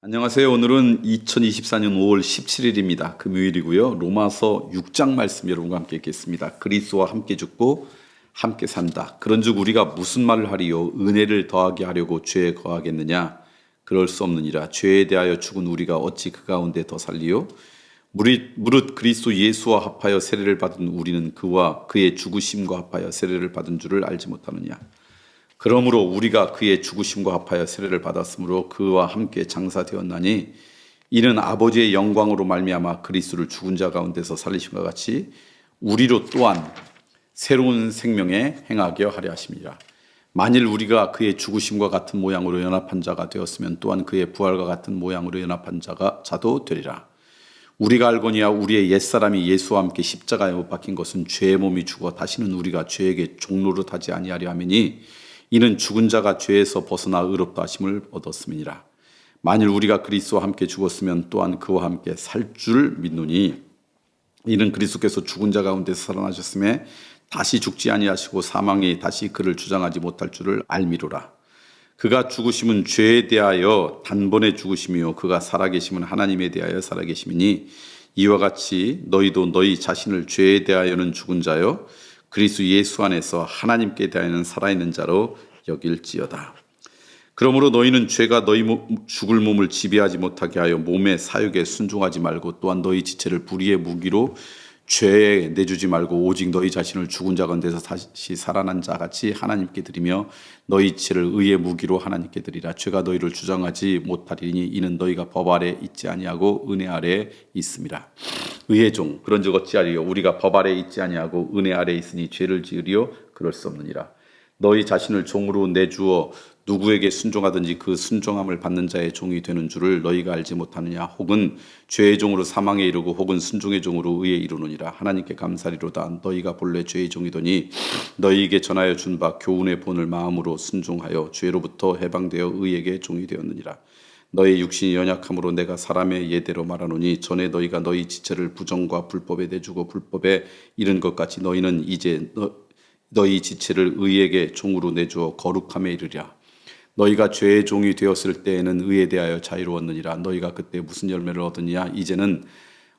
안녕하세요. 오늘은 2024년 5월 17일입니다. 금요일이고요. 로마서 6장 말씀 여러분과 함께 읽겠습니다. 그리스도와 함께 죽고 함께 산다. 그런즉 우리가 무슨 말을 하리요? 은혜를 더하게 하려고 죄에 거하겠느냐? 그럴 수 없느니라. 죄에 대하여 죽은 우리가 어찌 그 가운데 더 살리요? 무릇 그리스도 예수와 합하여 세례를 받은 우리는 그와 그의 죽으심과 합하여 세례를 받은 줄을 알지 못하느냐? 그러므로 우리가 그의 죽으심과 합하여 세례를 받았으므로 그와 함께 장사되었나니 이는 아버지의 영광으로 말미암아 그리스도를 죽은 자 가운데서 살리심과 같이 우리로 또한 새로운 생명에 행하게 하려 하심이라. 만일 우리가 그의 죽으심과 같은 모양으로 연합한 자가 되었으면 또한 그의 부활과 같은 모양으로 연합한 자도 되리라. 우리가 알거니와 우리의 옛사람이 예수와 함께 십자가에 못 박힌 것은 죄의 몸이 죽어 다시는 우리가 죄에게 종노릇하지 아니하려 함이니 이는 죽은 자가 죄에서 벗어나 의롭다 하심을 얻었음이니라. 만일 우리가 그리스도와 함께 죽었으면 또한 그와 함께 살 줄 믿노니 이는 그리스도께서 죽은 자 가운데서 살아나셨음에 다시 죽지 아니하시고 사망이 다시 그를 주장하지 못할 줄을 알미로라. 그가 죽으심은 죄에 대하여 단번에 죽으심이요 그가 살아계심은 하나님에 대하여 살아계심이니 이와 같이 너희도 너희 자신을 죄에 대하여는 죽은 자요 그리스도 예수 안에서 하나님께 대하여는 살아있는 자로 여길지어다. 그러므로 너희는 죄가 너희 죽을 몸을 지배하지 못하게 하여 몸의 사욕에 순종하지 말고 또한 너희 지체를 불의의 무기로 죄에 내주지 말고 오직 너희 자신을 죽은 자 가운데서 다시 살아난 자 같이 하나님께 드리며 너희 지체를 의의 무기로 하나님께 드리라. 죄가 너희를 주장하지 못하리니 이는 너희가 법 아래 있지 아니하고 은혜 아래 있음이라. 의의 종 그런즉 어찌하리요? 우리가 법 아래 있지 아니하고 은혜 아래 있으니 죄를 지으리요? 그럴 수 없느니라. 너희 자신을 종으로 내주어 누구에게 순종하든지 그 순종함을 받는 자의 종이 되는 줄을 너희가 알지 못하느냐? 혹은 죄의 종으로 사망에 이르고 혹은 순종의 종으로 의에 이르느니라. 하나님께 감사리로다. 너희가 본래 죄의 종이더니 너희에게 전하여 준 바 교훈의 본을 마음으로 순종하여 죄로부터 해방되어 의에게 종이 되었느니라. 너희 육신이 연약함으로 내가 사람의 예대로 말하노니 전에 너희가 너희 지체를 부정과 불법에 내주고 불법에 이른 것 같이 너희는 이제 너희 지체를 의에게 종으로 내주어 거룩함에 이르랴. 너희가 죄의 종이 되었을 때에는 의에 대하여 자유로웠느니라. 너희가 그때 무슨 열매를 얻으냐? 이제는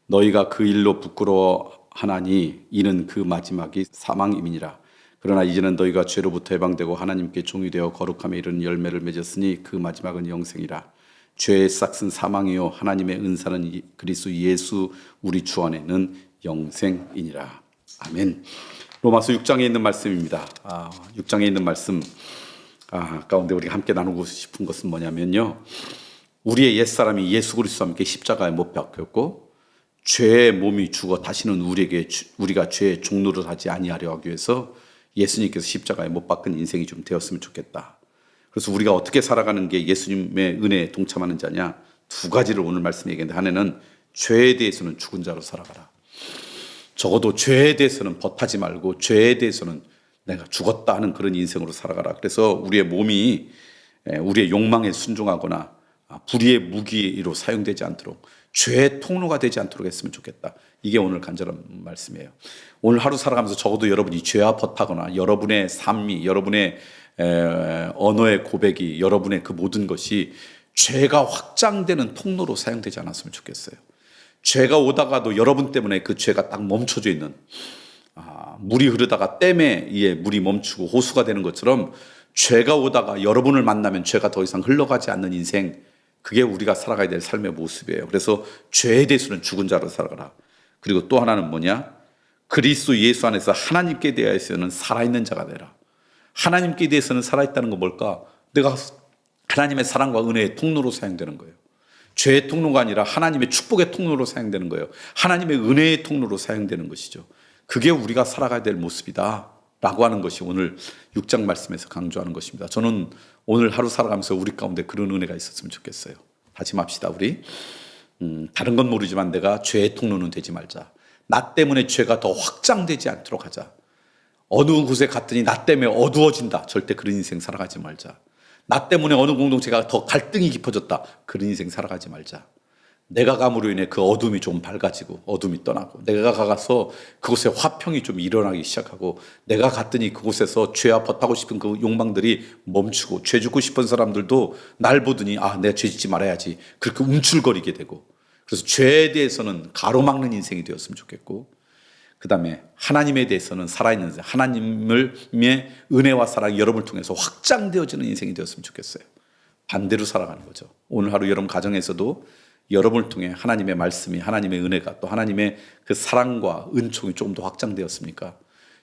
너희가 그 일로 부끄러워하나니 이는 그 마지막이 사망임이니라. 그러나 이제는 너희가 죄로부터 해방되고 하나님께 종이 되어 거룩함에 이르는 열매를 맺었으니 그 마지막은 영생이라. 죄의 싹은 사망이요 하나님의 은사는 그리스도 예수 우리 주 안에는 영생이니라. 아멘. 로마서 6장에 있는 말씀입니다. 6장에 있는 말씀 가운데 우리가 함께 나누고 싶은 것은 뭐냐면요. 우리의 옛사람이 예수 그리스도와 함께 십자가에 못 박혔고 죄의 몸이 죽어 다시는 우리가 죄의 종노릇 하지 아니하려 하기 위해서 예수님께서 십자가에 못 박힌 인생이 좀 되었으면 좋겠다. 그래서 우리가 어떻게 살아가는 게 예수님의 은혜에 동참하는 자냐? 두 가지를 오늘 말씀에 얘기했는데 하나는 죄에 대해서는 죽은 자로 살아가라. 적어도 죄에 대해서는 벗하지 말고 죄에 대해서는 내가 죽었다 하는 그런 인생으로 살아가라. 그래서 우리의 몸이 우리의 욕망에 순종하거나 불의의 무기로 사용되지 않도록 죄의 통로가 되지 않도록 했으면 좋겠다. 이게 오늘 간절한 말씀이에요. 오늘 하루 살아가면서 적어도 여러분이 죄와 벗하거나 여러분의 삶이 여러분의 언어의 고백이 여러분의 그 모든 것이 죄가 확장되는 통로로 사용되지 않았으면 좋겠어요. 죄가 오다가도 여러분 때문에 그 죄가 딱 멈춰져 있는 물이 흐르다가 댐에 의해 물이 멈추고 호수가 되는 것처럼 죄가 오다가 여러분을 만나면 죄가 더 이상 흘러가지 않는 인생, 그게 우리가 살아가야 될 삶의 모습이에요. 그래서 죄에 대해서는 죽은 자로 살아가라. 그리고 또 하나는 뭐냐? 그리스도 예수 안에서 하나님께 대해서는 살아있는 자가 되라. 하나님께 대해서는 살아있다는 건 뭘까? 내가 하나님의 사랑과 은혜의 통로로 사용되는 거예요. 죄의 통로가 아니라 하나님의 축복의 통로로 사용되는 거예요. 하나님의 은혜의 통로로 사용되는 것이죠. 그게 우리가 살아가야 될 모습이다 라고 하는 것이 오늘 6장 말씀에서 강조하는 것입니다. 저는 오늘 하루 살아가면서 우리 가운데 그런 은혜가 있었으면 좋겠어요. 다짐합시다. 우리 다른 건 모르지만 내가 죄의 통로는 되지 말자. 나 때문에 죄가 더 확장되지 않도록 하자. 어느 곳에 갔더니 나 때문에 어두워진다. 절대 그런 인생 살아가지 말자. 나 때문에 어느 공동체가 더 갈등이 깊어졌다. 그런 인생 살아가지 말자. 내가 감으로 인해 그 어둠이 좀 밝아지고 어둠이 떠나고 내가 가서 그곳에 화평이 좀 일어나기 시작하고 내가 갔더니 그곳에서 죄와 벗하고 싶은 그 욕망들이 멈추고 죄 짓고 싶은 사람들도 날 보더니 아, 내가 죄 짓지 말아야지 그렇게 움츠러거리게 되고 그래서 죄에 대해서는 가로막는 인생이 되었으면 좋겠고 그 다음에 하나님에 대해서는 살아있는 인생, 하나님의 은혜와 사랑이 여러분을 통해서 확장되어지는 인생이 되었으면 좋겠어요. 반대로 살아가는 거죠. 오늘 하루 여러분 가정에서도 여러분을 통해 하나님의 말씀이 하나님의 은혜가 또 하나님의 그 사랑과 은총이 조금 더 확장되었습니까?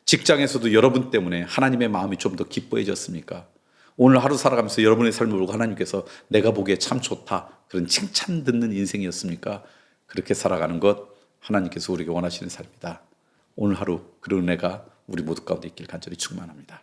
직장에서도 여러분 때문에 하나님의 마음이 좀 더 기뻐해졌습니까? 오늘 하루 살아가면서 여러분의 삶을 보고 하나님께서 내가 보기에 참 좋다 그런 칭찬 듣는 인생이었습니까? 그렇게 살아가는 것 하나님께서 우리에게 원하시는 삶이다. 오늘 하루 그런 은혜가 우리 모두 가운데 있길 간절히 축원합니다.